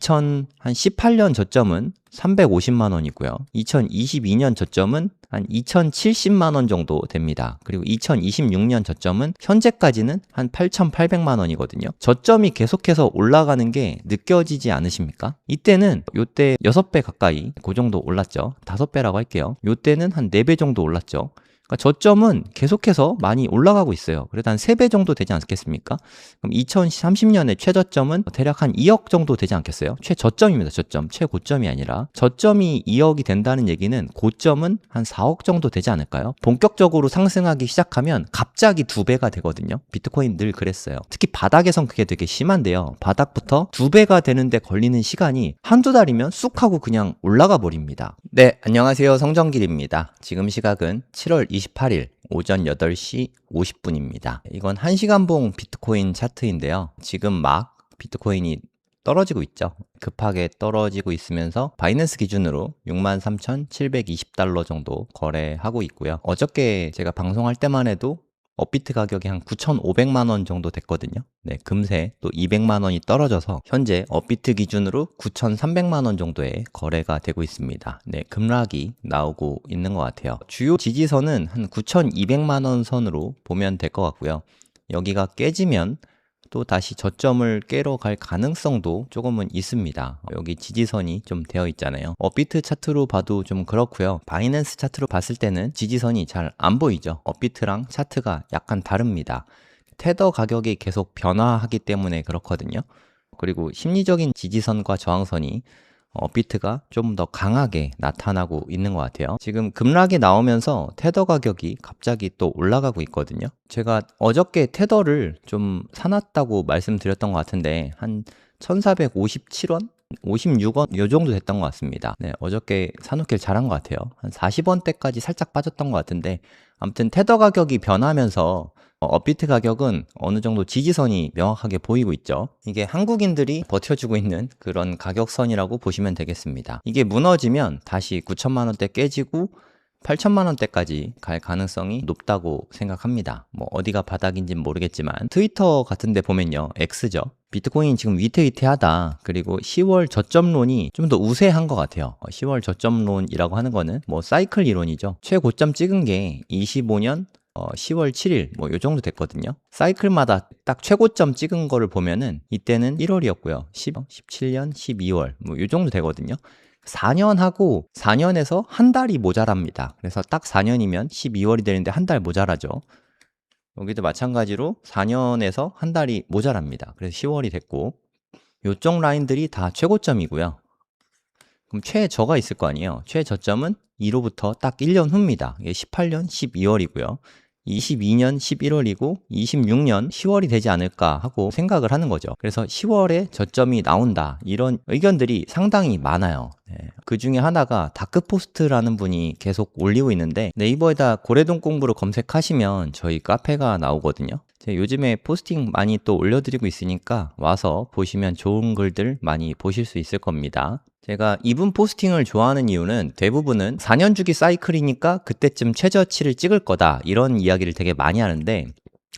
2018년 저점은 350만 원이고요. 2022년 저점은 한 2070만 원 정도 됩니다. 그리고 2026년 저점은 현재까지는 한 8,800만 원이거든요. 저점이 계속해서 올라가는 게 느껴지지 않으십니까? 이때는 요때 6배 가까이 그 정도 올랐죠. 5배라고 할게요. 요때는 한 4배 정도 올랐죠. 그러니까 저점은 계속해서 많이 올라가고 있어요. 그래도 한 3배 정도 되지 않겠습니까? 그럼 2030년에 최저점은 대략 한 2억 정도 되지 않겠어요? 최저점입니다. 저점. 최고점이 아니라. 저점이 2억이 된다는 얘기는 고점은 한 4억 정도 되지 않을까요? 본격적으로 상승하기 시작하면 갑자기 2배가 되거든요. 비트코인 늘 그랬어요. 특히 바닥에선 그게 되게 심한데요. 바닥부터 2배가 되는데 걸리는 시간이 한두 달이면 쑥 하고 그냥 올라가 버립니다. 네, 안녕하세요. 성정길입니다. 지금 시각은 7월 28일 오전 8시 50분입니다. 이건 1시간봉 비트코인 차트인데요. 지금 막 비트코인이 떨어지고 있죠. 급하게 떨어지고 있으면서 바이낸스 기준으로 63,720달러 정도 거래하고 있고요. 어저께 제가 방송할 때만 해도 업비트 가격이 한 9,500만 원 정도 됐거든요. 네, 금세 또 200만 원이 떨어져서 현재 업비트 기준으로 9,300만 원 정도의 거래가 되고 있습니다. 네, 급락이 나오고 있는 것 같아요. 주요 지지선은 한 9,200만 원 선으로 보면 될 것 같고요. 여기가 깨지면 또 다시 저점을 깨러 갈 가능성도 조금은 있습니다. 여기 지지선이 좀 되어 있잖아요. 업비트 차트로 봐도 좀 그렇고요. 바이낸스 차트로 봤을 때는 지지선이 잘 안 보이죠. 업비트랑 차트가 약간 다릅니다. 테더 가격이 계속 변화하기 때문에 그렇거든요. 그리고 심리적인 지지선과 저항선이 업비트가 좀 더 강하게 나타나고 있는 것 같아요. 지금 급락이 나오면서 테더 가격이 갑자기 또 올라가고 있거든요. 제가 어저께 테더를 좀 사놨다고 말씀드렸던 것 같은데 한 1457원? 56원? 요 정도 됐던 것 같습니다. 네, 어저께 사놓길 잘한 것 같아요. 한 40원대까지 살짝 빠졌던 것 같은데 아무튼 테더 가격이 변하면서 업비트 가격은 어느 정도 지지선이 명확하게 보이고 있죠. 이게 한국인들이 버텨주고 있는 그런 가격선이라고 보시면 되겠습니다. 이게 무너지면 다시 9천만 원대 깨지고 8천만 원대까지 갈 가능성이 높다고 생각합니다. 뭐 어디가 바닥인지는 모르겠지만 트위터 같은 데 보면요. X죠. 비트코인 지금 위태위태하다. 그리고 10월 저점론이 좀 더 우세한 것 같아요. 10월 저점론이라고 하는 거는 뭐 사이클 이론이죠. 최고점 찍은 게 25년 10월 7일 뭐 요 정도 됐거든요. 사이클마다 딱 최고점 찍은 거를 보면은 이때는 1월이었고요. 17년 12월 뭐 요 정도 되거든요. 4년 하고 4년에서 한 달이 모자랍니다. 그래서 딱 4년이면 12월이 되는데 한 달 모자라죠. 여기도 마찬가지로 4년에서 한 달이 모자랍니다. 그래서 10월이 됐고 요쪽 라인들이 다 최고점이고요. 그럼 최저가 있을 거 아니에요. 최저점은 이로부터 딱 1년 후입니다. 이게 18년 12월이고요. 22년 11월이고 26년 10월이 되지 않을까 하고 생각을 하는 거죠. 그래서 10월에 저점이 나온다. 이런 의견들이 상당히 많아요. 그 중에 하나가 다크포스트라는 분이 계속 올리고 있는데 네이버에다 고래동 공부로 검색하시면 저희 카페가 나오거든요. 제가 요즘에 포스팅 많이 또 올려드리고 있으니까 와서 보시면 좋은 글들 많이 보실 수 있을 겁니다. 제가 이분 포스팅을 좋아하는 이유는 대부분은 4년 주기 사이클이니까 그때쯤 최저치를 찍을 거다 이런 이야기를 되게 많이 하는데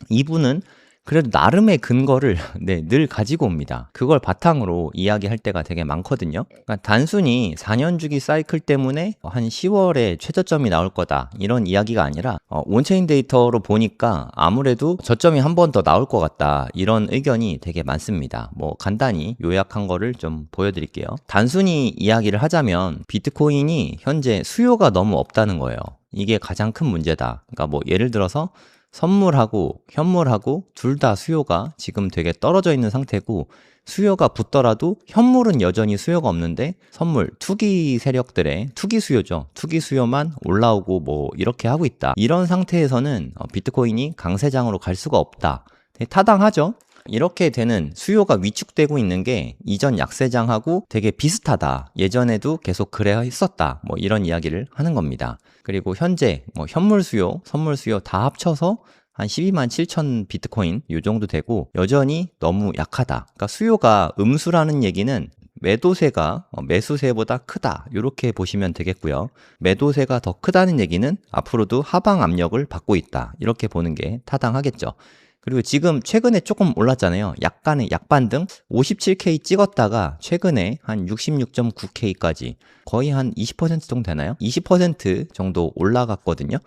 이분은 그래도 나름의 근거를 늘 가지고 옵니다. 그걸 바탕으로 이야기할 때가 되게 많거든요. 그러니까 단순히 4년 주기 사이클 때문에 한 10월에 최저점이 나올 거다 이런 이야기가 아니라 온체인 데이터로 보니까 아무래도 저점이 한 번 더 나올 것 같다 이런 의견이 되게 많습니다. 뭐 간단히 요약한 거를 좀 보여드릴게요. 단순히 이야기를 하자면 비트코인이 현재 수요가 너무 없다는 거예요. 이게 가장 큰 문제다. 그러니까 뭐 예를 들어서 선물하고 현물하고 둘 다 수요가 지금 되게 떨어져 있는 상태고 수요가 붙더라도 현물은 여전히 수요가 없는데 선물, 투기 세력들의 투기 수요죠. 투기 수요만 올라오고 뭐 이렇게 하고 있다. 이런 상태에서는 비트코인이 강세장으로 갈 수가 없다. 타당하죠? 이렇게 되는 수요가 위축되고 있는 게 이전 약세장하고 되게 비슷하다. 예전에도 계속 그래야 했었다. 뭐 이런 이야기를 하는 겁니다. 그리고 현재 뭐 현물 수요, 선물 수요 다 합쳐서 한 12만 7천 비트코인 요 정도 되고 여전히 너무 약하다. 그러니까 수요가 음수라는 얘기는 매도세가 매수세보다 크다. 이렇게 보시면 되겠고요. 매도세가 더 크다는 얘기는 앞으로도 하방 압력을 받고 있다. 이렇게 보는 게 타당하겠죠. 그리고 지금 최근에 조금 올랐잖아요. 약간의 약반등 57K 찍었다가 최근에 한 66.9K까지 거의 한 20% 정도 되나요? 20% 정도 올라갔거든요.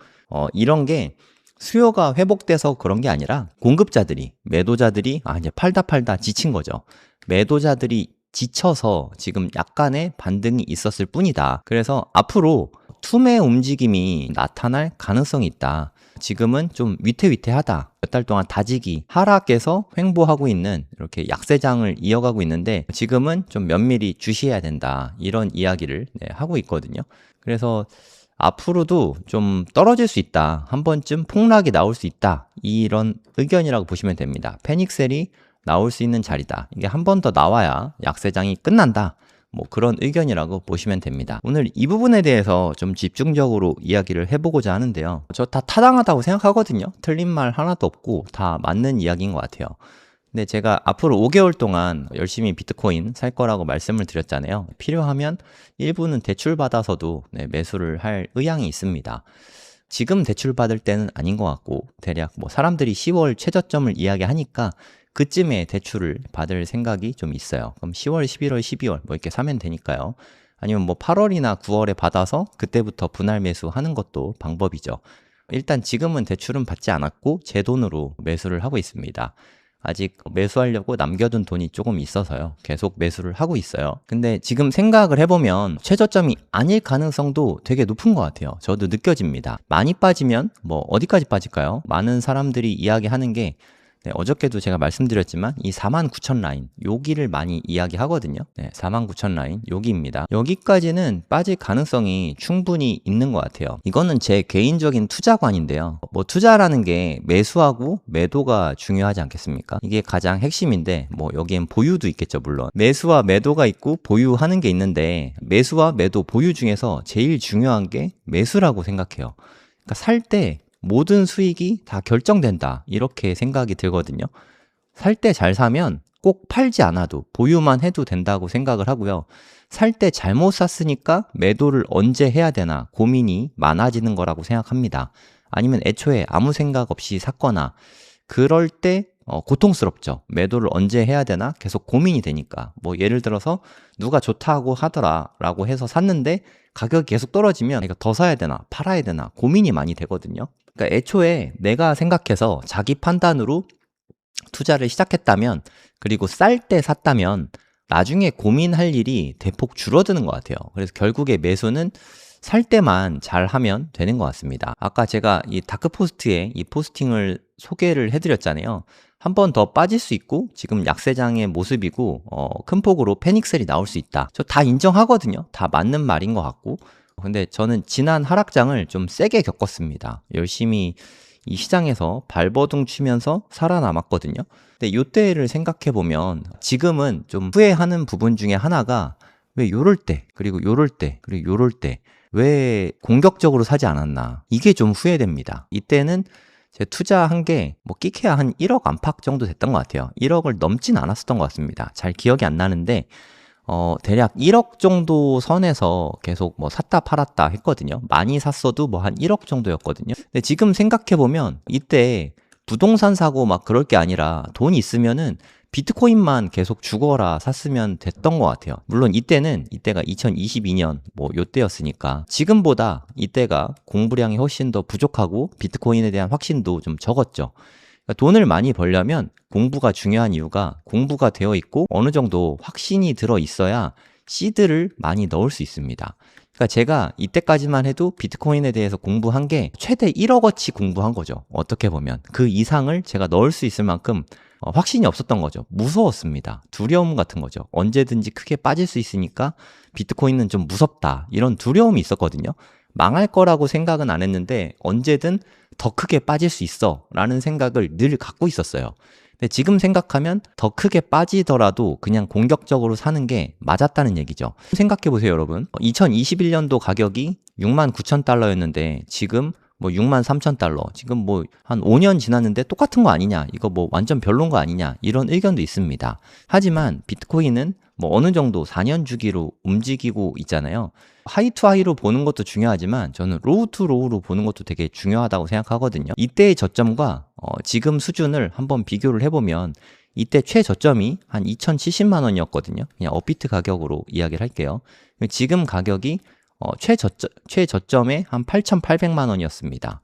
이런 게 수요가 회복돼서 그런 게 아니라 공급자들이, 매도자들이 이제 팔다 지친 거죠. 매도자들이 지쳐서 지금 약간의 반등이 있었을 뿐이다. 그래서 앞으로 투매 움직임이 나타날 가능성이 있다. 지금은 좀 위태위태하다. 몇 달 동안 다지기, 하락에서 횡보하고 있는 이렇게 약세장을 이어가고 있는데 지금은 좀 면밀히 주시해야 된다. 이런 이야기를 하고 있거든요. 그래서 앞으로도 좀 떨어질 수 있다. 한 번쯤 폭락이 나올 수 있다. 이런 의견이라고 보시면 됩니다. 패닉셀이 나올 수 있는 자리다. 이게 한 번 더 나와야 약세장이 끝난다. 뭐 그런 의견이라고 보시면 됩니다. 오늘 이 부분에 대해서 좀 집중적으로 이야기를 해보고자 하는데요. 저 다 타당하다고 생각하거든요. 틀린 말 하나도 없고 다 맞는 이야기인 것 같아요. 근데 제가 앞으로 5개월 동안 열심히 비트코인 살 거라고 말씀을 드렸잖아요. 필요하면 일부는 대출받아서도 매수를 할 의향이 있습니다. 지금 대출받을 때는 아닌 것 같고 대략 뭐 사람들이 10월 최저점을 이야기하니까 그쯤에 대출을 받을 생각이 좀 있어요. 그럼 10월, 11월, 12월 뭐 이렇게 사면 되니까요. 아니면 뭐 8월이나 9월에 받아서 그때부터 분할 매수하는 것도 방법이죠. 일단 지금은 대출은 받지 않았고 제 돈으로 매수를 하고 있습니다. 아직 매수하려고 남겨둔 돈이 조금 있어서요. 계속 매수를 하고 있어요. 근데 지금 생각을 해보면 최저점이 아닐 가능성도 되게 높은 것 같아요. 저도 느껴집니다. 많이 빠지면 뭐 어디까지 빠질까요? 많은 사람들이 이야기하는 게 어저께도 제가 말씀드렸지만 이 49,000 라인 여기를 많이 이야기하거든요. 49,000 라인 여기입니다. 여기까지는 빠질 가능성이 충분히 있는 것 같아요. 이거는 제 개인적인 투자관인데요. 뭐 투자라는 게 매수하고 매도가 중요하지 않겠습니까? 이게 가장 핵심인데 뭐 여기엔 보유도 있겠죠. 물론 매수와 매도가 있고 보유하는 게 있는데 매수와 매도 보유 중에서 제일 중요한 게 매수라고 생각해요. 그러니까 살 때 모든 수익이 다 결정된다. 이렇게 생각이 들거든요. 살 때 잘 사면 꼭 팔지 않아도 보유만 해도 된다고 생각을 하고요. 살 때 잘못 샀으니까 매도를 언제 해야 되나 고민이 많아지는 거라고 생각합니다. 아니면 애초에 아무 생각 없이 샀거나 그럴 때 고통스럽죠. 매도를 언제 해야 되나 계속 고민이 되니까. 뭐 예를 들어서 누가 좋다고 하더라 라고 해서 샀는데 가격이 계속 떨어지면 이거 더 사야 되나 팔아야 되나 고민이 많이 되거든요. 그러니까 애초에 내가 생각해서 자기 판단으로 투자를 시작했다면 그리고 쌀 때 샀다면 나중에 고민할 일이 대폭 줄어드는 것 같아요. 그래서 결국에 매수는 살 때만 잘 하면 되는 것 같습니다. 아까 제가 이 다크포스트에 이 포스팅을 소개를 해드렸잖아요. 한 번 더 빠질 수 있고 지금 약세장의 모습이고 큰 폭으로 패닉셀이 나올 수 있다. 저 다 인정하거든요. 다 맞는 말인 것 같고 근데 저는 지난 하락장을 좀 세게 겪었습니다. 열심히 이 시장에서 발버둥 치면서 살아남았거든요. 근데 이때를 생각해보면 지금은 좀 후회하는 부분 중에 하나가 왜 요럴 때 그리고 요럴 때 그리고 요럴 때 왜 공격적으로 사지 않았나 이게 좀 후회됩니다. 이때는 제 투자한 게 뭐 끼케야 한 1억 안팎 정도 됐던 것 같아요. 1억을 넘진 않았었던 것 같습니다. 잘 기억이 안 나는데 대략 1억 정도 선에서 계속 뭐 샀다 팔았다 했거든요. 많이 샀어도 뭐 한 1억 정도였거든요. 근데 지금 생각해보면 이때 부동산 사고 막 그럴 게 아니라 돈이 있으면은 비트코인만 계속 죽어라 샀으면 됐던 것 같아요. 물론 이때가 2022년 뭐 요때였으니까 지금보다 이때가 공부량이 훨씬 더 부족하고 비트코인에 대한 확신도 좀 적었죠. 그러니까 돈을 많이 벌려면 공부가 중요한 이유가 공부가 되어 있고 어느 정도 확신이 들어 있어야 시드를 많이 넣을 수 있습니다. 그러니까 제가 이때까지만 해도 비트코인에 대해서 공부한 게 최대 1억어치 공부한 거죠. 어떻게 보면 그 이상을 제가 넣을 수 있을 만큼 확신이 없었던 거죠. 무서웠습니다. 두려움 같은 거죠. 언제든지 크게 빠질 수 있으니까 비트코인은 좀 무섭다. 이런 두려움이 있었거든요. 망할 거라고 생각은 안 했는데 언제든 더 크게 빠질 수 있어 라는 생각을 늘 갖고 있었어요. 근데 지금 생각하면 더 크게 빠지더라도 그냥 공격적으로 사는 게 맞았다는 얘기죠. 생각해 보세요, 여러분. 2021년도 가격이 69,000달러였는데 지금 뭐 63,000달러. 지금 뭐 한 5년 지났는데 똑같은 거 아니냐? 이거 뭐 완전 별론 거 아니냐? 이런 의견도 있습니다. 하지만 비트코인은 뭐 어느 정도 4년 주기로 움직이고 있잖아요. 하이 투 하이로 보는 것도 중요하지만 저는 로우 투 로우로 보는 것도 되게 중요하다고 생각하거든요. 이때의 저점과 지금 수준을 한번 비교를 해보면 이때 최저점이 한 2,070만 원이었거든요. 그냥 업비트 가격으로 이야기를 할게요. 지금 가격이 최저점에 한 8,800만 원이었습니다.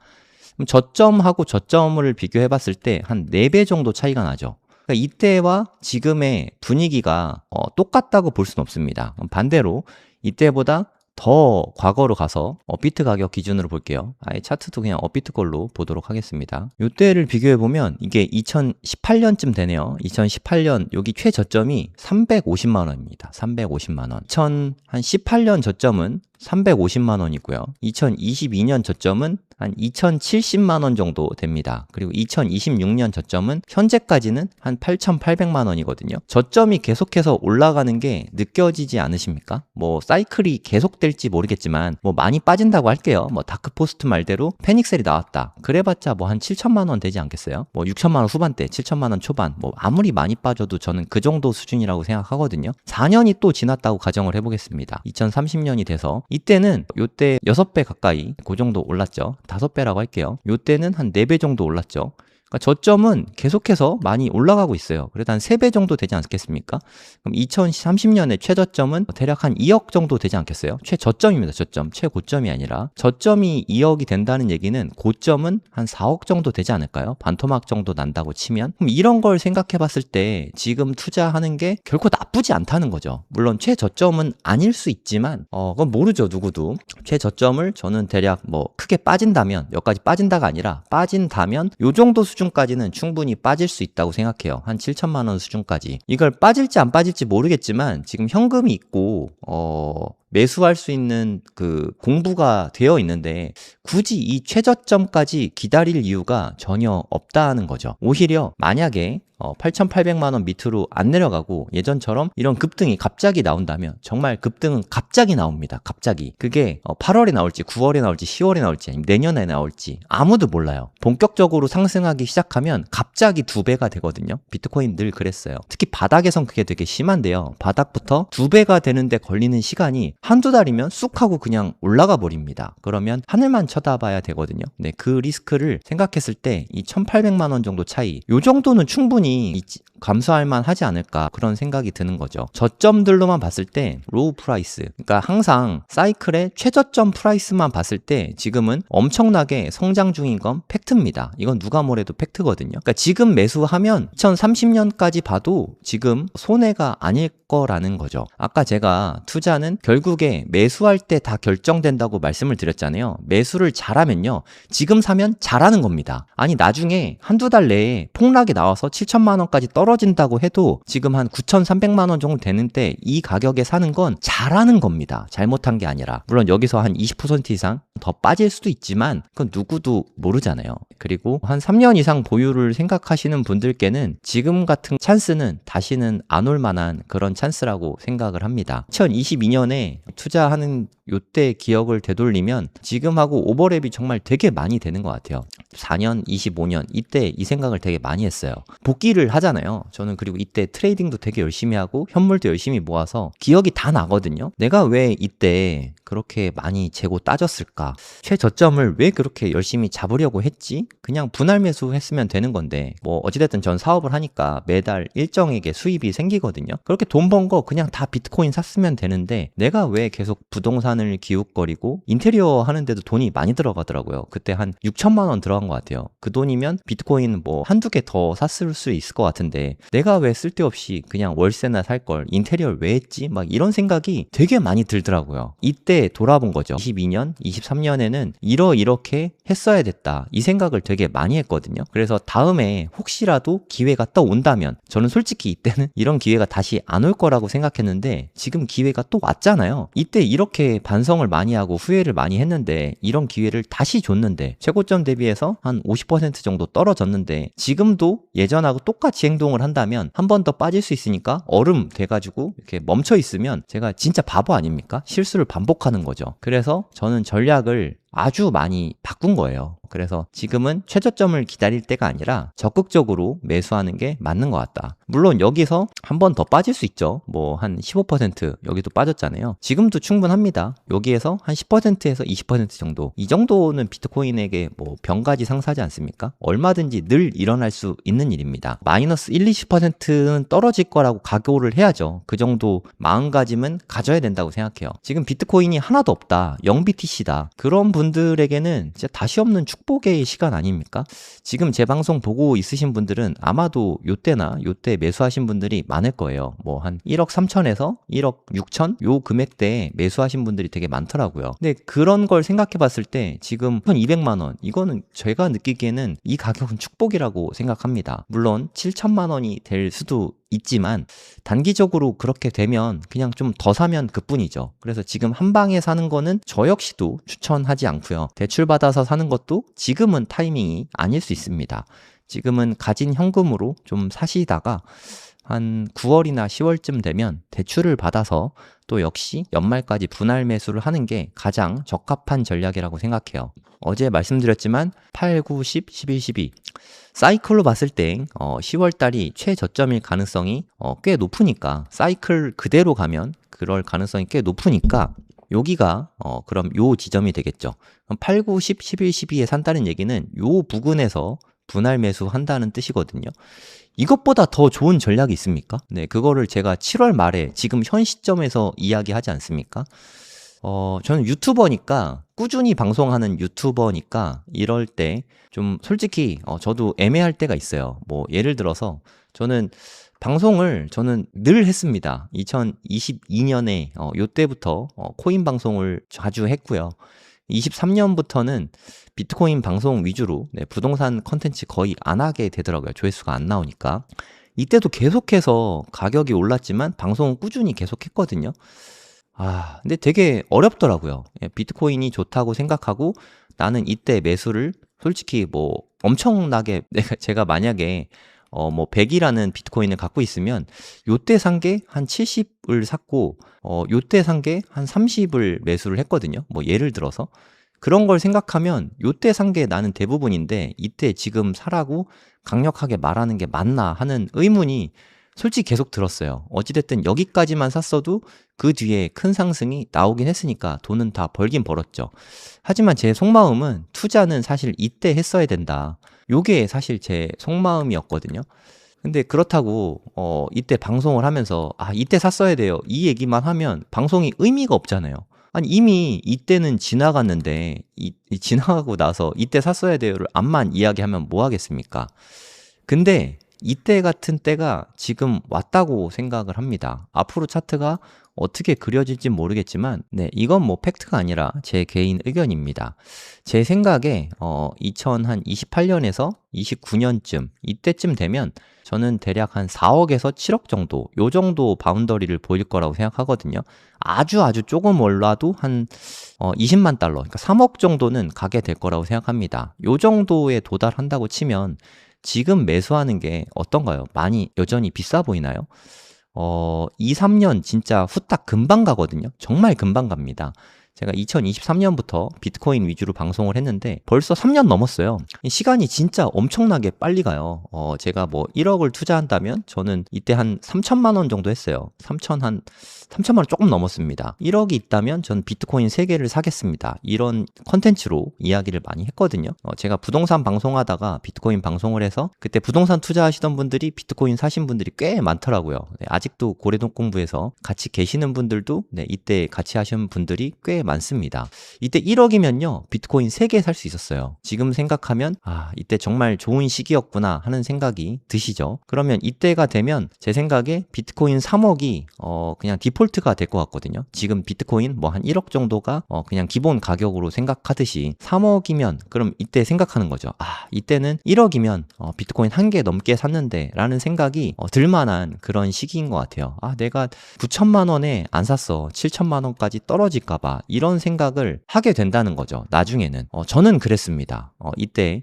그럼 저점하고 저점을 비교해 봤을 때 한 4배 정도 차이가 나죠. 그러니까 이때와 지금의 분위기가 똑같다고 볼 수는 없습니다. 반대로 이때보다 더 과거로 가서 업비트 가격 기준으로 볼게요. 아예 차트도 그냥 업비트 걸로 보도록 하겠습니다. 이때를 비교해 보면 이게 2018년쯤 되네요. 2018년 여기 최저점이 350만 원입니다. 350만 원. 2018년 저점은 350만 원이고요. 2022년 저점은 한 2,070만 원 정도 됩니다. 그리고 2026년 저점은 현재까지는 한 8,800만 원이거든요. 저점이 계속해서 올라가는 게 느껴지지 않으십니까? 뭐 사이클이 계속될지 모르겠지만 뭐 많이 빠진다고 할게요. 뭐 다크포스트 말대로 패닉셀이 나왔다. 그래봤자 뭐 한 7천만 원 되지 않겠어요? 뭐 6천만 원 후반대, 7천만 원 초반, 뭐 아무리 많이 빠져도 저는 그 정도 수준이라고 생각하거든요. 4년이 또 지났다고 가정을 해보겠습니다. 2030년이 돼서 이때는 요때 6배 가까이 그 정도 올랐죠. 5배라고 할게요. 요때는 한 4배 정도 올랐죠. 그러니까 저점은 계속해서 많이 올라가고 있어요. 그래도 한 3배 정도 되지 않겠습니까? 그럼 2030년에 최저점은 대략 한 2억 정도 되지 않겠어요? 최저점입니다. 저점. 최고점이 아니라. 저점이 2억이 된다는 얘기는 고점은 한 4억 정도 되지 않을까요? 반토막 정도 난다고 치면. 그럼 이런 걸 생각해 봤을 때 지금 투자하는 게 결코 나쁘지 않다는 거죠. 물론 최저점은 아닐 수 있지만 그건 모르죠. 누구도. 최저점을 저는 대략 뭐 크게 빠진다면 여기까지 빠진다가 아니라 빠진다면 요 정도 수준까지는 충분히 빠질 수 있다고 생각해요. 한 7천만 원 수준까지. 이걸 빠질지 안 빠질지 모르겠지만 지금 현금이 있고 매수할 수 있는 그 공부가 되어 있는데 굳이 이 최저점까지 기다릴 이유가 전혀 없다는 거죠. 오히려 만약에 8,800만 원 밑으로 안 내려가고 예전처럼 이런 급등이 갑자기 나온다면 정말 급등은 갑자기 나옵니다. 갑자기. 그게 8월에 나올지 9월에 나올지 10월에 나올지 아니면 내년에 나올지 아무도 몰라요. 본격적으로 상승하기 시작하면 갑자기 2배가 되거든요. 비트코인 늘 그랬어요. 특히 바닥에선 그게 되게 심한데요. 바닥부터 2배가 되는데 걸리는 시간이 한두 달이면 쑥 하고 그냥 올라가 버립니다. 그러면 하늘만 쳐다봐야 되거든요. 네, 그 리스크를 생각했을 때 이 1,800만 원 정도 차이 요 정도는 충분히 감수할 만 하지 않을까 그런 생각이 드는 거죠. 저점들로만 봤을 때 로우 프라이스, 그러니까 항상 사이클의 최저점 프라이스만 봤을 때 지금은 엄청나게 성장 중인 건 팩트입니다. 이건 누가 뭐래도 팩트거든요. 그러니까 지금 매수하면 2030년까지 봐도 지금 손해가 아닐 거라는 거죠. 아까 제가 투자는 결국에 매수할 때 다 결정된다고 말씀을 드렸잖아요. 매수를 잘하면요, 지금 사면 잘하는 겁니다. 아니 나중에 한두 달 내에 폭락이 나와서 7천만 원까지 떨어진다고 해도 지금 한 9,300만 원 정도 되는데 이 가격에 사는 건 잘하는 겁니다. 잘못한 게 아니라. 물론 여기서 한 20% 이상 더 빠질 수도 있지만 그건 누구도 모르잖아요. 그리고 한 3년 이상 보유를 생각하시는 분들께는 지금 같은 찬스는 다시는 안 올 만한 그런 찬스라고 생각을 합니다. 2022년에 투자하는 요때 기억을 되돌리면 지금하고 오버랩이 정말 되게 많이 되는 것 같아요. 4년, 25년 이때 이 생각을 되게 많이 했어요. 복귀를 하잖아요. 저는 그리고 이때 트레이딩도 되게 열심히 하고 현물도 열심히 모아서 기억이 다 나거든요. 내가 왜 이때 그렇게 많이 재고 따졌을까? 최저점을 왜 그렇게 열심히 잡으려고 했지? 그냥 분할 매수했으면 되는 건데 뭐 어찌됐든 전 사업을 하니까 매달 일정액의 수입이 생기거든요. 그렇게 돈 번 거 그냥 다 비트코인 샀으면 되는데 내가 왜 계속 부동산을 기웃거리고 인테리어 하는데도 돈이 많이 들어가더라고요. 그때 한 6천만 원 들어간 것 같아요. 그 돈이면 비트코인 뭐 한두 개 더 샀을 수 있을 것 같은데 내가 왜 쓸데없이 그냥 월세나 살 걸 인테리어를 왜 했지? 막 이런 생각이 되게 많이 들더라고요. 이때 돌아본 거죠. 22년, 23년에는 이렇게 했어야 됐다. 이 생각을 되게 많이 했거든요. 그래서 다음에 혹시라도 기회가 또 온다면 저는 솔직히 이때는 이런 기회가 다시 안 올 거라고 생각했는데 지금 기회가 또 왔잖아요. 이때 이렇게 반성을 많이 하고 후회를 많이 했는데 이런 기회를 다시 줬는데 최고점 대비해서 한 50% 정도 떨어졌는데 지금도 예전하고 똑같이 행동을 한다면 한 번 더 빠질 수 있으니까 얼음 돼가지고 이렇게 멈춰 있으면 제가 진짜 바보 아닙니까? 실수를 반복하는 거죠. 그래서 저는 전략을 아주 많이 바꾼 거예요. 그래서 지금은 최저점을 기다릴 때가 아니라 적극적으로 매수하는 게 맞는 것 같다. 물론 여기서 한 번 더 빠질 수 있죠. 뭐 한 15% 여기도 빠졌잖아요. 지금도 충분합니다. 여기에서 한 10%에서 20% 정도. 이 정도는 비트코인에게 뭐 병가지 상사지 않습니까? 얼마든지 늘 일어날 수 있는 일입니다. 마이너스 1, 20%는 떨어질 거라고 각오를 해야죠. 그 정도 마음가짐은 가져야 된다고 생각해요. 지금 비트코인이 하나도 없다. 0BTC다. 그런 분들에게는 진짜 다시 없는 축복의 시간 아닙니까? 지금 제 방송 보고 있으신 분들은 아마도 요때나 요때 매수하신 분들이 많을 거예요. 뭐 한 1억 3천에서 1억 6천 요 금액대에 매수하신 분들이 되게 많더라고요. 근데 그런 걸 생각해 봤을 때 지금 1,200만 원 이거는 제가 느끼기에는 이 가격은 축복이라고 생각합니다. 물론 7천만 원이 될 수도 있지만 단기적으로 그렇게 되면 그냥 좀 더 사면 그뿐이죠. 그래서 지금 한 방에 사는 거는 저 역시도 추천하지 않고요. 대출 받아서 사는 것도 지금은 타이밍이 아닐 수 있습니다. 지금은 가진 현금으로 좀 사시다가 한 9월이나 10월쯤 되면 대출을 받아서 또 역시 연말까지 분할 매수를 하는 게 가장 적합한 전략이라고 생각해요. 어제 말씀드렸지만 8, 9, 10, 11, 12 사이클로 봤을 때 10월 달이 최저점일 가능성이 꽤 높으니까 사이클 그대로 가면 그럴 가능성이 꽤 높으니까 여기가 그럼 요 지점이 되겠죠. 그럼 8, 9, 10, 11, 12에 산다는 얘기는 요 부근에서 분할 매수한다는 뜻이거든요. 이것보다 더 좋은 전략이 있습니까? 네, 그거를 제가 7월 말에 지금 현 시점에서 이야기하지 않습니까? 저는 유튜버니까 꾸준히 방송하는 유튜버니까 이럴 때 좀 솔직히 저도 애매할 때가 있어요. 뭐 예를 들어서 저는 방송을 늘 했습니다. 2022년에 요때부터 코인 방송을 자주 했고요. 23년부터는 비트코인 방송 위주로 부동산 컨텐츠 거의 안 하게 되더라고요. 조회수가 안 나오니까. 이때도 계속해서 가격이 올랐지만 방송은 꾸준히 계속했거든요. 근데 되게 어렵더라고요. 비트코인이 좋다고 생각하고 나는 이때 매수를 솔직히 뭐 엄청나게 제가 만약에 뭐 100이라는 비트코인을 갖고 있으면 요때 산 게 한 70을 샀고 요때 산 게 한 30을 매수를 했거든요. 뭐 예를 들어서 그런 걸 생각하면 요때 산 게 나는 대부분인데 이때 지금 사라고 강력하게 말하는 게 맞나 하는 의문이 솔직히 계속 들었어요. 어찌됐든 여기까지만 샀어도 그 뒤에 큰 상승이 나오긴 했으니까 돈은 다 벌긴 벌었죠. 하지만 제 속마음은 투자는 사실 이때 했어야 된다. 요게 사실 제 속마음이었거든요. 근데 그렇다고 이때 방송을 하면서 이때 샀어야 돼요. 이 얘기만 하면 방송이 의미가 없잖아요. 아니 이미 이때는 지나갔는데 지나가고 나서 이때 샀어야 돼요를 암만 이야기하면 뭐 하겠습니까? 근데 이때 같은 때가 지금 왔다고 생각을 합니다. 앞으로 차트가 어떻게 그려질지 모르겠지만 이건 뭐 팩트가 아니라 제 개인 의견입니다. 제 생각에 2028년에서 29년쯤 이때쯤 되면 저는 대략 한 4억에서 7억 정도 요 정도 바운더리를 보일 거라고 생각하거든요. 아주 조금 올라도 한 20만 달러 그러니까 3억 정도는 가게 될 거라고 생각합니다. 요 정도에 도달한다고 치면 지금 매수하는 게 어떤가요? 많이 여전히 비싸 보이나요? 2, 3년 진짜 후딱 금방 가거든요. 정말 금방 갑니다. 제가 2023년부터 비트코인 위주로 방송을 했는데 벌써 3년 넘었어요. 시간이 진짜 엄청나게 빨리 가요. 제가 뭐 1억을 투자한다면 저는 이때 한 3천만 원 정도 했어요. 3천만 원 조금 넘었습니다. 1억이 있다면 전 비트코인 3개를 사겠습니다. 이런 컨텐츠로 이야기를 많이 했거든요. 제가 부동산 방송하다가 비트코인 방송을 해서 그때 부동산 투자하시던 분들이 비트코인 사신 분들이 꽤 많더라고요. 아직도 고래동 공부에서 같이 계시는 분들도 이때 같이 하신 분들이 꽤 많습니다. 이때 1억이면요 비트코인 3개 살 수 있었어요. 지금 생각하면 이때 정말 좋은 시기였구나 하는 생각이 드시죠. 그러면 이때가 되면 제 생각에 비트코인 3억이 그냥 디폴트가 될 것 같거든요. 지금 비트코인 뭐 한 1억 정도가 그냥 기본 가격으로 생각하듯이 3억이면 그럼 이때 생각하는 거죠. 이때는 1억이면 비트코인 1개 넘게 샀는데 라는 생각이 들만한 그런 시기인 것 같아요. 내가 9천만 원에 안 샀어. 7천만 원까지 떨어질까 봐 이런 생각을 하게 된다는 거죠. 나중에는. 저는 그랬습니다. 이때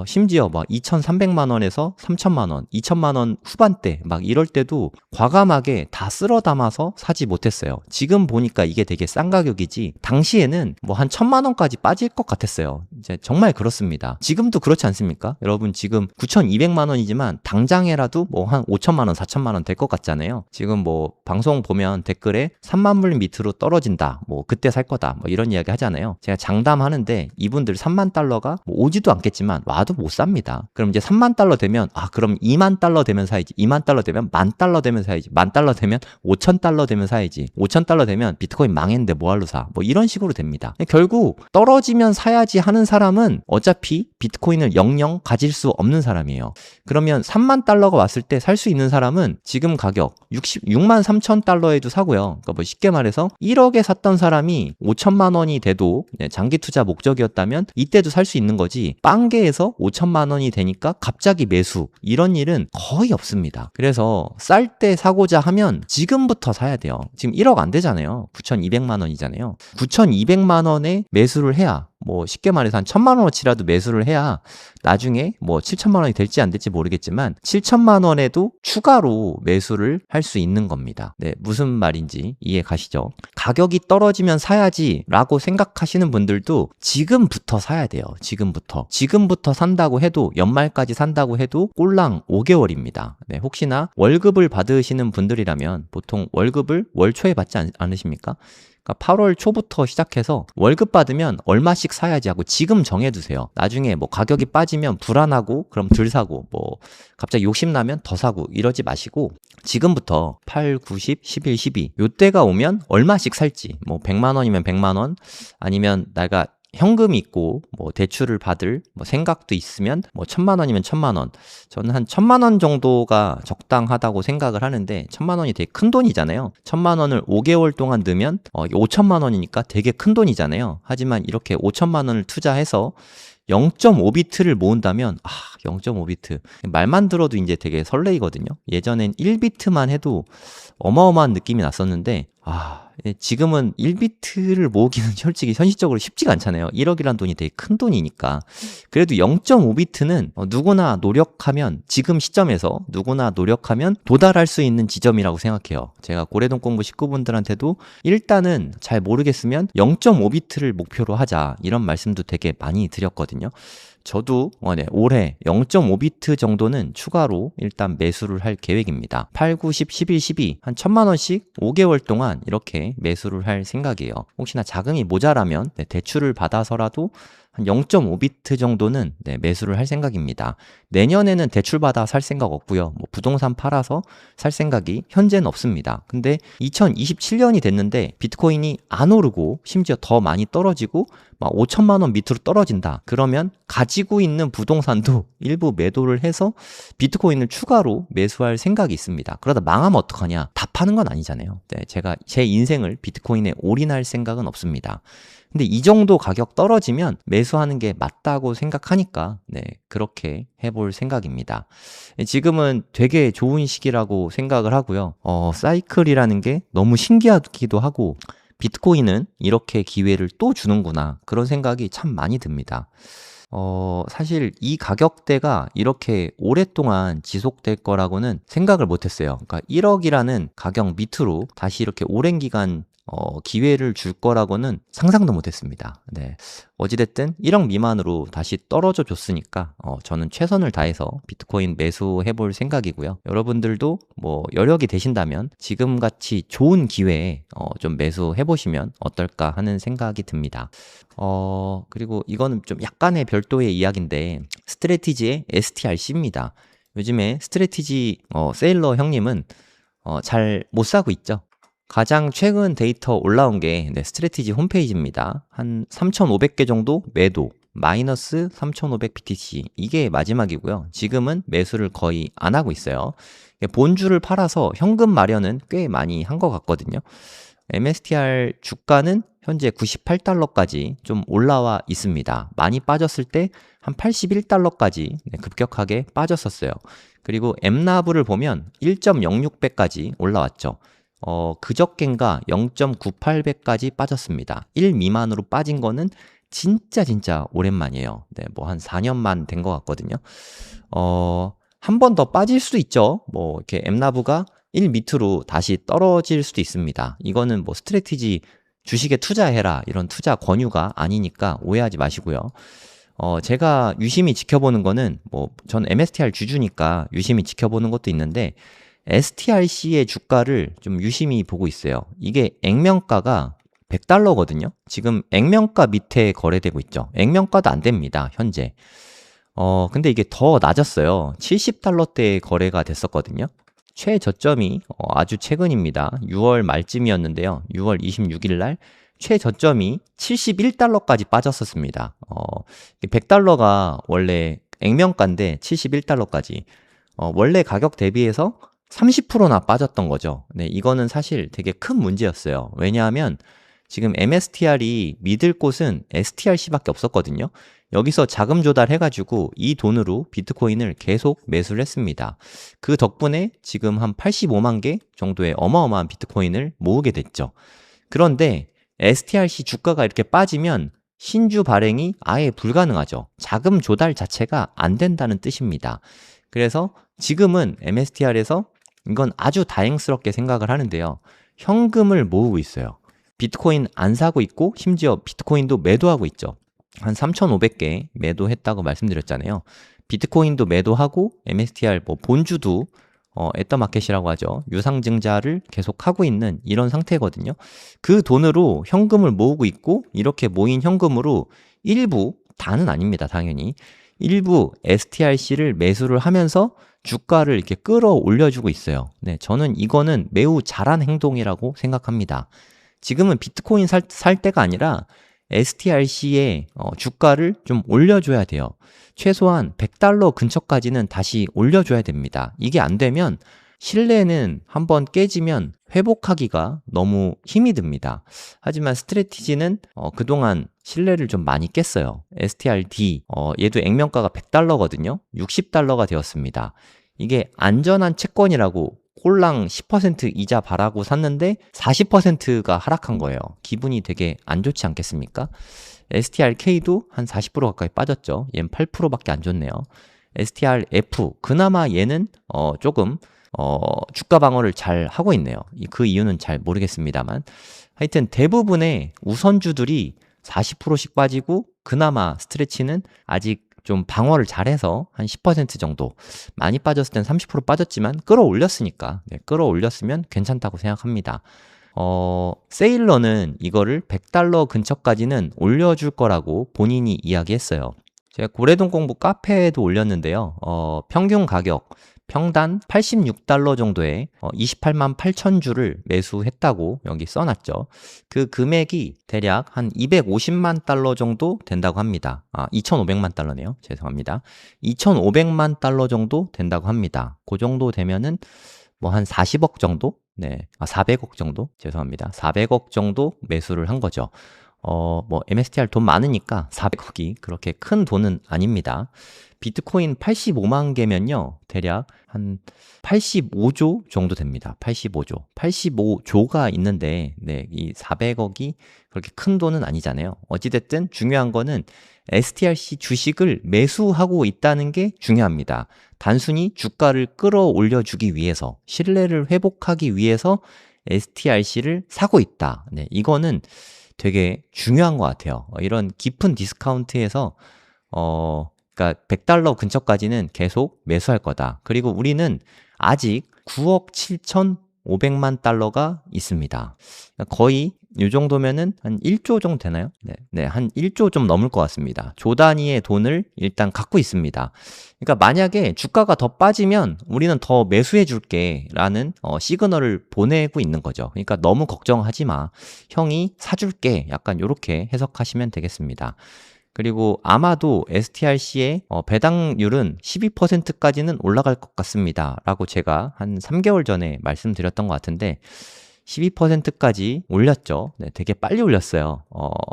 심지어 막 2,300만 원에서 3,000만 원, 2,000만 원 후반대 막 이럴 때도 과감하게 다 쓸어 담아서 사지 못했어요. 지금 보니까 이게 되게 싼 가격이지 당시에는 뭐 한 1,000만 원까지 빠질 것 같았어요. 이제 정말 그렇습니다. 지금도 그렇지 않습니까? 여러분 지금 9,200만 원이지만 당장에라도 뭐 한 5,000만 원, 4,000만 원 될 것 같잖아요. 지금 뭐 방송 보면 댓글에 3만 불 밑으로 떨어진다. 뭐 그때 살 거다. 뭐 이런 이야기 하잖아요. 제가 장담하는데 이분들 3만 달러가 뭐 오지도 않겠지만 와도 못 삽니다. 그럼 이제 3만 달러 되면 그럼 2만 달러 되면 사야지. 2만 달러 되면 10,000달러 되면 사야지. 10,000달러 되면 5,000달러 되면 사야지. 5,000달러 되면 비트코인 망했는데 뭐할로 사. 뭐 이런 식으로 됩니다. 결국 떨어지면 사야지 하는 사람은 어차피 비트코인을 영영 가질 수 없는 사람이에요. 그러면 3만 달러가 왔을 때 살 수 있는 사람은 지금 가격 66만 3천 달러에도 사고요. 그러니까 뭐 쉽게 말해서 1억에 샀던 사람이 5천만 원이 돼도 장기 투자 목적이었다면 이때도 살 수 있는 거지, 빵개에서 5천만 원이 되니까 갑자기 매수, 이런 일은 거의 없습니다. 그래서 쌀 때 사고자 하면 지금부터 사야 돼요. 지금 1억 안 되잖아요. 9,200만 원이잖아요. 9,200만 원에 매수를 해야, 뭐 쉽게 말해서 한 1,000만 원어치라도 매수를 해야 나중에 뭐 7천만 원이 될지 안 될지 모르겠지만 7천만 원에도 추가로 매수를 할 수 있는 겁니다. 네, 무슨 말인지 이해 가시죠? 가격이 떨어지면 사야지 라고 생각하시는 분들도 지금부터 사야 돼요. 지금부터 산다고 해도, 연말까지 산다고 해도 꼴랑 5개월입니다. 네, 혹시나 월급을 받으시는 분들이라면 보통 월급을 월 초에 받지 않으십니까? 8월 초부터 시작해서 월급 받으면 얼마씩 사야지 하고 지금 정해두세요. 나중에 뭐 가격이 빠지면 불안하고 그럼 덜 사고, 뭐 갑자기 욕심나면 더 사고 이러지 마시고 지금부터 8, 9, 10, 11, 12 요때가 오면 얼마씩 살지, 뭐 100만 원이면 100만 원, 아니면 내가 현금이 있고 뭐 대출을 받을 뭐 생각도 있으면 뭐 1,000만 원이면 1,000만 원. 저는 한 1,000만 원 정도가 적당하다고 생각을 하는데 1,000만 원이 되게 큰 돈이잖아요. 1,000만 원을 5개월 동안 넣으면 5천만 원이니까 되게 큰 돈이잖아요. 하지만 이렇게 5천만 원을 투자해서 0.5비트를 모은다면 0.5비트 말만 들어도 이제 되게 설레이거든요. 예전엔 1비트만 해도 어마어마한 느낌이 났었는데 지금은 1비트를 모으기는 솔직히 현실적으로 쉽지가 않잖아요. 1억이란 돈이 되게 큰 돈이니까. 그래도 0.5비트는 누구나 노력하면, 지금 시점에서 누구나 노력하면 도달할 수 있는 지점이라고 생각해요. 제가 고래동 공부 식구분들한테도 일단은 잘 모르겠으면 0.5비트를 목표로 하자, 이런 말씀도 되게 많이 드렸거든요. 저도 올해 0.5비트 정도는 추가로 일단 매수를 할 계획입니다. 8, 9, 10, 11, 12 한 1,000만 원씩 5개월 동안 이렇게 매수를 할 생각이에요. 혹시나 자금이 모자라면 대출을 받아서라도 한 0.5비트 정도는 매수를 할 생각입니다. 내년에는 대출받아 살 생각 없고요. 뭐 부동산 팔아서 살 생각이 현재는 없습니다. 근데 2027년이 됐는데 비트코인이 안 오르고 심지어 더 많이 떨어지고 막 5천만 원 밑으로 떨어진다. 그러면 가지고 있는 부동산도 일부 매도를 해서 비트코인을 추가로 매수할 생각이 있습니다. 그러다 망하면 어떡하냐? 다 파는 건 아니잖아요. 제가 제 인생을 비트코인에 올인할 생각은 없습니다. 근데 이 정도 가격 떨어지면 매수하는 게 맞다고 생각하니까 그렇게 해볼 생각입니다. 지금은 되게 좋은 시기라고 생각을 하고요. 사이클이라는 게 너무 신기하기도 하고 비트코인은 이렇게 기회를 또 주는구나, 그런 생각이 참 많이 듭니다. 사실 이 가격대가 이렇게 오랫동안 지속될 거라고는 생각을 못했어요. 그러니까 1억이라는 가격 밑으로 다시 이렇게 오랜 기간 기회를 줄 거라고는 상상도 못했습니다. 어찌됐든 1억 미만으로 다시 떨어져 줬으니까 저는 최선을 다해서 비트코인 매수해 볼 생각이고요. 여러분들도 뭐 여력이 되신다면 지금같이 좋은 기회에 좀 매수해 보시면 어떨까 하는 생각이 듭니다. 그리고 이거는 좀 약간의 별도의 이야기인데 스트래티지의 STRC입니다. 요즘에 스트래티지 세일러 형님은 잘 못 사고 있죠. 가장 최근 데이터 올라온 게 스트래티지 홈페이지입니다. 한 3,500개 정도 매도, 마이너스 3,500BTC, 이게 마지막이고요. 지금은 매수를 거의 안 하고 있어요. 본주를 팔아서 현금 마련은 꽤 많이 한 것 같거든요. MSTR 주가는 현재 98달러까지 좀 올라와 있습니다. 많이 빠졌을 때 한 81달러까지 급격하게 빠졌었어요. 그리고 MNAV를 보면 1.06배까지 올라왔죠. 그저껜가 0.98배까지 빠졌습니다. 1 미만으로 빠진 거는 진짜 오랜만이에요. 네, 뭐 한 4년만 된 것 같거든요. 한 번 더 빠질 수도 있죠. 뭐 이렇게 엠나브가 1 밑으로 다시 떨어질 수도 있습니다. 이거는 뭐 스트래티지 주식에 투자해라 이런 투자 권유가 아니니까 오해하지 마시고요. 제가 유심히 지켜보는 거는 뭐 전 MSTR 주주니까 유심히 지켜보는 것도 있는데 STRC의 주가를 좀 유심히 보고 있어요. 이게 액면가가 100달러거든요. 지금 액면가 밑에 거래되고 있죠. 액면가도 안 됩니다, 현재. 근데 이게 더 낮았어요. 70달러대에 거래가 됐었거든요. 최저점이 아주 최근입니다. 6월 말쯤이었는데요. 6월 26일 날 최저점이 71달러까지 빠졌었습니다. 100달러가 원래 액면가인데 71달러까지. 원래 가격 대비해서 30%나 빠졌던 거죠. 네, 이거는 사실 되게 큰 문제였어요. 왜냐하면 지금 MSTR이 믿을 곳은 STRC밖에 없었거든요. 여기서 자금 조달해가지고 이 돈으로 비트코인을 계속 매수를 했습니다. 그 덕분에 지금 한 85만 개 정도의 어마어마한 비트코인을 모으게 됐죠. 그런데 STRC 주가가 이렇게 빠지면 신주 발행이 아예 불가능하죠. 자금 조달 자체가 안 된다는 뜻입니다. 그래서 지금은 MSTR에서 이건 아주 다행스럽게 생각을 하는데요. 현금을 모으고 있어요. 비트코인 안 사고 있고 심지어 비트코인도 매도하고 있죠. 한 3,500개 매도했다고 말씀드렸잖아요. 비트코인도 매도하고 MSTR 뭐 본주도 애터마켓이라고 하죠. 유상증자를 계속 하고 있는 이런 상태거든요. 그 돈으로 현금을 모으고 있고 이렇게 모인 현금으로 일부, 다는 아닙니다. 당연히. 일부 STRC를 매수를 하면서 주가를 이렇게 끌어올려주고 있어요. 네, 저는 이거는 매우 잘한 행동이라고 생각합니다. 지금은 비트코인 살 때가 아니라 STRC의 주가를 좀 올려줘야 돼요. 최소한 100달러 근처까지는 다시 올려줘야 됩니다. 이게 안 되면 신뢰는 한번 깨지면 회복하기가 너무 힘이 듭니다. 하지만 스트래티지는 그동안 신뢰를 좀 많이 깼어요. STRD, 얘도 액면가가 100달러거든요. 60달러가 되었습니다. 이게 안전한 채권이라고 꼴랑 10% 이자 바라고 샀는데 40%가 하락한 거예요. 기분이 되게 안 좋지 않겠습니까? STRK도 한 40% 가까이 빠졌죠. 얘는 8%밖에 안 좋네요. STRF, 그나마 얘는 조금 주가 방어를 잘 하고 있네요. 그 이유는 잘 모르겠습니다만 하여튼 대부분의 우선주들이 40%씩 빠지고 그나마 스트레치는 아직 좀 방어를 잘해서 한 10% 정도, 많이 빠졌을 땐 30% 빠졌지만 끌어올렸으니까, 네, 끌어올렸으면 괜찮다고 생각합니다. 세일러는 이거를 100달러 근처까지는 올려줄 거라고 본인이 이야기했어요. 제가 고래동 공부 카페에도 올렸는데요. 평균 가격 평단 86달러 정도에 28만 8천 주를 매수했다고 여기 써놨죠. 그 금액이 대략 한 250만 달러 정도 된다고 합니다. 2,500만 달러네요. 죄송합니다. 2,500만 달러 정도 된다고 합니다. 그 정도 되면은 뭐 한 40억 정도? 네. 400억 정도? 죄송합니다. 400억 정도 매수를 한 거죠. 뭐 MSTR 돈 많으니까 400억이 그렇게 큰 돈은 아닙니다. 비트코인 85만 개면요. 대략 한 85조 정도 됩니다. 85조. 85조가 있는데 네, 이 400억이 그렇게 큰 돈은 아니잖아요. 어찌됐든 중요한 거는 STRC 주식을 매수하고 있다는 게 중요합니다. 단순히 주가를 끌어올려 주기 위해서, 신뢰를 회복하기 위해서 STRC를 사고 있다. 네, 이거는 되게 중요한 것 같아요. 이런 깊은 디스카운트에서 그러니까 100달러 근처까지는 계속 매수할 거다. 그리고 우리는 아직 9억 7,500만 달러가 있습니다. 거의 이 정도면은 한 1조 정도 되나요? 네, 한 1조 좀 넘을 것 같습니다. 조 단위의 돈을 일단 갖고 있습니다. 그러니까 만약에 주가가 더 빠지면 우리는 더 매수해 줄게 라는 시그널을 보내고 있는 거죠. 그러니까 너무 걱정하지 마. 형이 사줄게. 약간 이렇게 해석하시면 되겠습니다. 그리고 아마도 STRC의 배당률은 12%까지는 올라갈 것 같습니다. 라고 제가 한 3개월 전에 말씀드렸던 것 같은데 12%까지 올렸죠. 네, 되게 빨리 올렸어요.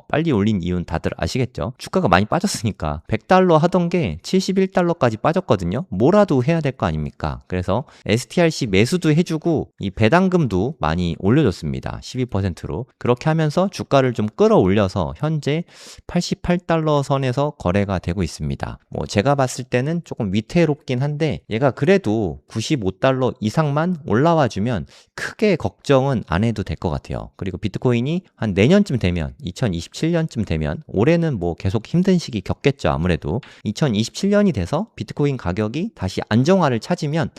빨리 올린 이유는 다들 아시겠죠? 주가가 많이 빠졌으니까. 100달러 하던 게 71달러까지 빠졌거든요. 뭐라도 해야 될 거 아닙니까? 그래서 STRC 매수도 해주고 이 배당금도 많이 올려줬습니다. 12%로. 그렇게 하면서 주가를 좀 끌어올려서 현재 88달러 선에서 거래가 되고 있습니다. 뭐 제가 봤을 때는 조금 위태롭긴 한데 얘가 그래도 95달러 이상만 올라와주면 크게 걱정은 안 해도 될 것 같아요. 그리고 비트코인이 한 내년쯤 되면 2027년쯤 되면 올해는 뭐 계속 힘든 시기 겪겠죠. 아무래도 2027년이 돼서 비트코인 가격이 다시 안정화를 찾으면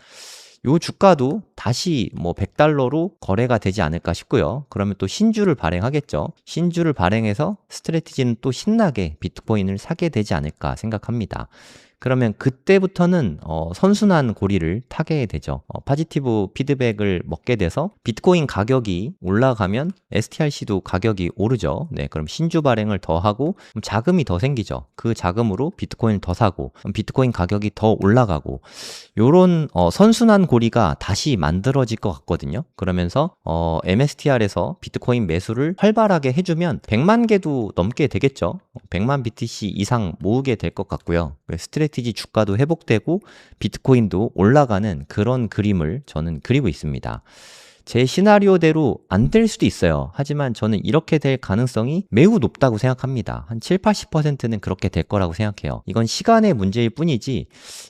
요 주가도 다시 뭐 100달러로 거래가 되지 않을까 싶고요. 그러면 또 신주를 발행하겠죠. 신주를 발행해서 스트래티지는 또 신나게 비트코인을 사게 되지 않을까 생각합니다. 그러면 그때부터는 선순환 고리를 타게 되죠. 파지티브 피드백을 먹게 돼서 비트코인 가격이 올라가면 STRC도 가격이 오르죠. 네, 그럼 신주 발행을 더 하고 자금이 더 생기죠. 그 자금으로 비트코인을 더 사고 비트코인 가격이 더 올라가고 요런 선순환 고리가 다시 만들어질 것 같거든요. 그러면서 MSTR에서 비트코인 매수를 활발하게 해주면 100만 개도 넘게 되겠죠. 100만 BTC 이상 모으게 될 것 같고요. 스트래티지 주가도 회복되고 비트코인도 올라가는 그런 그림을 저는 그리고 있습니다. 제 시나리오대로 안 될 수도 있어요. 하지만 저는 이렇게 될 가능성이 매우 높다고 생각합니다. 한 7, 80%는 그렇게 될 거라고 생각해요. 이건 시간의 문제일 뿐이지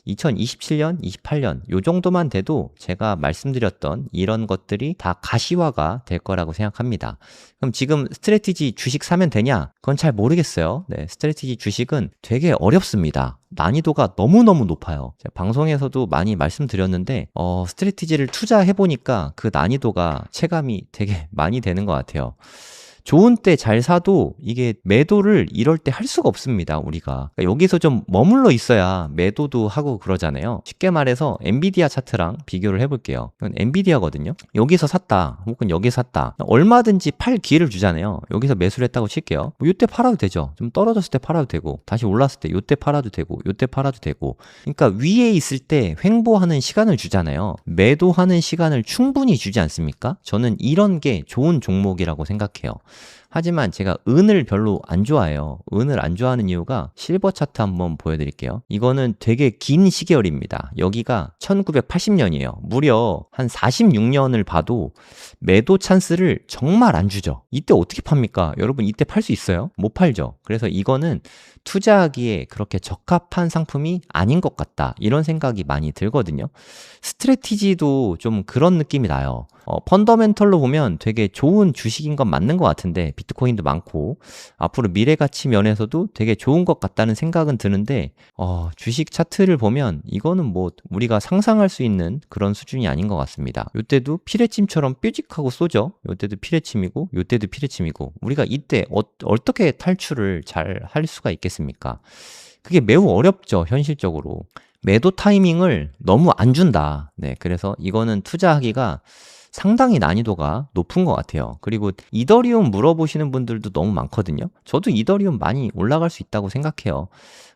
2027년, 28년 요 정도만 돼도 제가 말씀드렸던 이런 것들이 다 가시화가 될 거라고 생각합니다. 그럼 지금 스트래티지 주식 사면 되냐? 그건 잘 모르겠어요. 네, 스트래티지 주식은 되게 어렵습니다. 난이도가 너무너무 높아요. 제가 방송에서도 많이 말씀드렸는데 스트래티지를 투자해보니까 그 난이도가 체감이 되게 많이 되는 것 같아요. 좋은 때 잘 사도 이게 매도를 이럴 때 할 수가 없습니다, 우리가. 그러니까 여기서 좀 머물러 있어야 매도도 하고 그러잖아요. 쉽게 말해서 엔비디아 차트랑 비교를 해볼게요. 이건 엔비디아거든요. 여기서 샀다, 혹은 여기 샀다. 얼마든지 팔 기회를 주잖아요. 여기서 매수를 했다고 칠게요. 뭐 이때 팔아도 되죠. 좀 떨어졌을 때 팔아도 되고, 다시 올랐을 때 이때 팔아도 되고, 이때 팔아도 되고. 그러니까 위에 있을 때 횡보하는 시간을 주잖아요. 매도하는 시간을 충분히 주지 않습니까? 저는 이런 게 좋은 종목이라고 생각해요. 하지만 제가 은을 별로 안 좋아해요. 은을 안 좋아하는 이유가 실버 차트 한번 보여드릴게요. 이거는 되게 긴 시계열입니다. 여기가 1980년이에요. 무려 한 46년을 봐도 매도 찬스를 정말 안 주죠. 이때 어떻게 팝니까? 여러분 이때 팔 수 있어요? 못 팔죠. 그래서 이거는 투자하기에 그렇게 적합한 상품이 아닌 것 같다. 이런 생각이 많이 들거든요. 스트래티지도 좀 그런 느낌이 나요. 펀더멘털로 보면 되게 좋은 주식인 건 맞는 것 같은데 비트코인도 많고 앞으로 미래 가치 면에서도 되게 좋은 것 같다는 생각은 드는데 주식 차트를 보면 이거는 뭐 우리가 상상할 수 있는 그런 수준이 아닌 것 같습니다. 요때도 피레침처럼 뾰직하고 쏘죠. 요때도 피레침이고 요때도 피레침이고 우리가 이때 어떻게 탈출을 잘 할 수가 있겠습니까? 그게 매우 어렵죠, 현실적으로. 매도 타이밍을 너무 안 준다. 네, 그래서 이거는 투자하기가 상당히 난이도가 높은 것 같아요. 그리고 이더리움 물어보시는 분들도 너무 많거든요. 저도 이더리움 많이 올라갈 수 있다고 생각해요.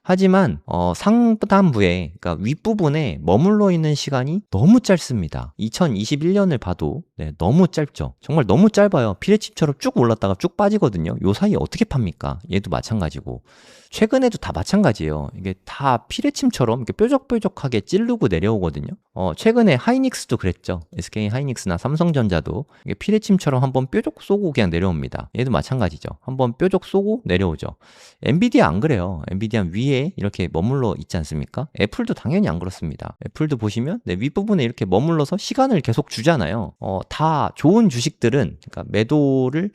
하지만 상단부에, 그러니까 윗부분에 머물러 있는 시간이 너무 짧습니다. 2021년을 봐도 너무 짧죠. 정말 너무 짧아요. 피레칩처럼 쭉 올랐다가 쭉 빠지거든요. 요 사이에 어떻게 팝니까? 얘도 마찬가지고. 최근에도 다 마찬가지예요. 이게 다 피레침처럼 이렇게 뾰족뾰족하게 찌르고 내려오거든요. 최근에 하이닉스도 그랬죠. SK 하이닉스나 삼성전자도 이게 피레침처럼 한번 뾰족 쏘고 그냥 내려옵니다. 얘도 마찬가지죠. 한번 뾰족 쏘고 내려오죠. 엔비디아 안 그래요. 엔비디아 위에 이렇게 머물러 있지 않습니까? 애플도 당연히 안 그렇습니다. 애플도 보시면 윗부분에 이렇게 머물러서 시간을 계속 주잖아요. 다 좋은 주식들은 그러니까 매도를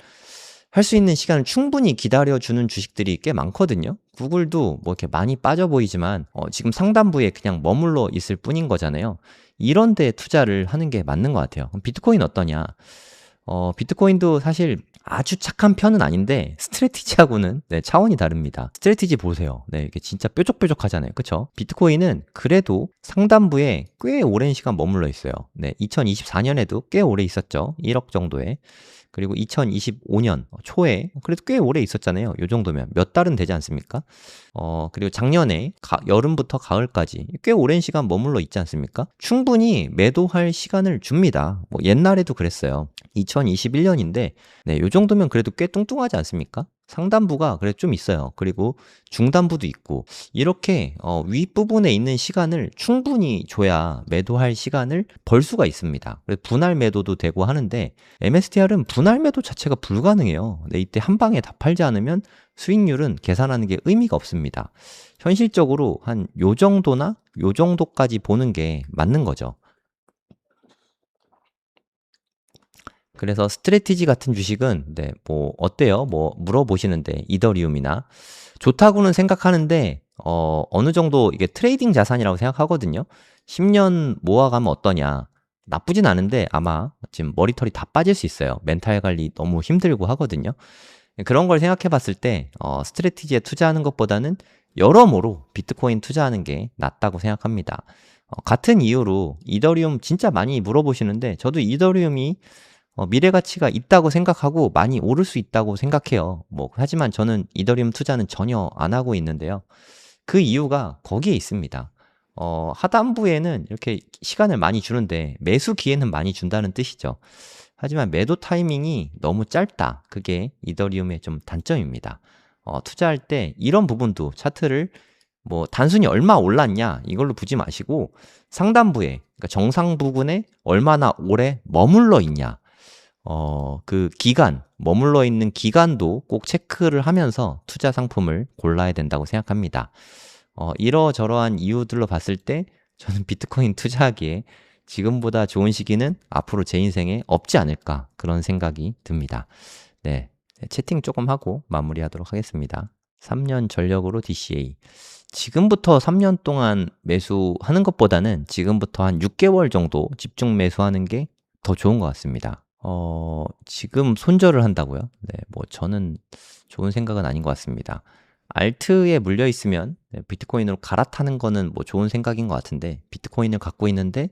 할 수 있는 시간을 충분히 기다려주는 주식들이 꽤 많거든요. 구글도 뭐 이렇게 많이 빠져 보이지만 지금 상단부에 그냥 머물러 있을 뿐인 거잖아요. 이런 데 투자를 하는 게 맞는 것 같아요. 그럼 비트코인 어떠냐? 비트코인도 사실 아주 착한 편은 아닌데 스트래티지하고는 차원이 다릅니다. 스트래티지 보세요. 이게 진짜 뾰족뾰족하잖아요. 그쵸? 비트코인은 그래도 상단부에 꽤 오랜 시간 머물러 있어요. 2024년에도 꽤 오래 있었죠. 1억 정도에. 그리고 2025년 초에 그래도 꽤 오래 있었잖아요. 요 정도면 몇 달은 되지 않습니까? 그리고 작년에 여름부터 가을까지 꽤 오랜 시간 머물러 있지 않습니까? 충분히 매도할 시간을 줍니다. 뭐 옛날에도 그랬어요. 2021년인데 네, 요 정도면 그래도 꽤 뚱뚱하지 않습니까? 상단부가 그래도 좀 있어요. 그리고 중단부도 있고 이렇게 윗부분에 있는 시간을 충분히 줘야 매도할 시간을 벌 수가 있습니다. 그래서 분할 매도도 되고 하는데 MSTR은 분할 매도 자체가 불가능해요. 근데 이때 한 방에 다 팔지 않으면 수익률은 계산하는 게 의미가 없습니다. 현실적으로 한 요 정도나 요 정도까지 보는 게 맞는 거죠. 그래서 스트래티지 같은 주식은 네, 뭐 어때요? 뭐 물어보시는데 이더리움이나 좋다고는 생각하는데 어느 정도 이게 트레이딩 자산이라고 생각하거든요. 10년 모아가면 어떠냐? 나쁘진 않은데 아마 지금 머리털이 다 빠질 수 있어요. 멘탈 관리 너무 힘들고 하거든요. 그런 걸 생각해 봤을 때 스트래티지에 투자하는 것보다는 여러모로 비트코인 투자하는 게 낫다고 생각합니다. 같은 이유로 이더리움 진짜 많이 물어보시는데 저도 이더리움이 미래 가치가 있다고 생각하고 많이 오를 수 있다고 생각해요. 뭐 하지만 저는 이더리움 투자는 전혀 안 하고 있는데요. 그 이유가 거기에 있습니다. 하단부에는 이렇게 시간을 많이 주는데 매수 기회는 많이 준다는 뜻이죠. 하지만 매도 타이밍이 너무 짧다. 그게 이더리움의 좀 단점입니다. 투자할 때 이런 부분도 차트를 뭐 단순히 얼마 올랐냐 이걸로 보지 마시고 상단부에 그러니까 정상 부분에 얼마나 오래 머물러 있냐 그 기간, 머물러 있는 기간도 꼭 체크를 하면서 투자 상품을 골라야 된다고 생각합니다. 이러저러한 이유들로 봤을 때 저는 비트코인 투자하기에 지금보다 좋은 시기는 앞으로 제 인생에 없지 않을까 그런 생각이 듭니다. 네, 채팅 조금 하고 마무리하도록 하겠습니다. 3년 전력으로 DCA. 지금부터 3년 동안 매수하는 것보다는 지금부터 한 6개월 정도 집중 매수하는 게 더 좋은 것 같습니다. 지금 손절을 한다고요? 네, 뭐 저는 좋은 생각은 아닌 것 같습니다. 알트에 물려 있으면 비트코인으로 갈아타는 거는 뭐 좋은 생각인 것 같은데 비트코인을 갖고 있는데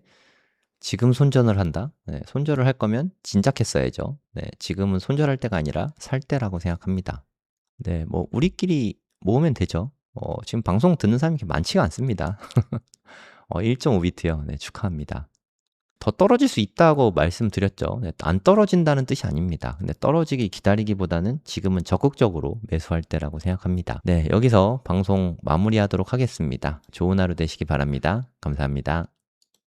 지금 손절을 한다? 네, 손절을 할 거면 진작했어야죠. 네, 지금은 손절할 때가 아니라 살 때라고 생각합니다. 네, 뭐 우리끼리 모으면 되죠. 지금 방송 듣는 사람이 그렇게 많지가 않습니다. 1.5비트요. 네, 축하합니다. 더 떨어질 수 있다고 말씀드렸죠. 네, 안 떨어진다는 뜻이 아닙니다. 근데 떨어지기 기다리기보다는 지금은 적극적으로 매수할 때라고 생각합니다. 네, 여기서 방송 마무리하도록 하겠습니다. 좋은 하루 되시기 바랍니다. 감사합니다.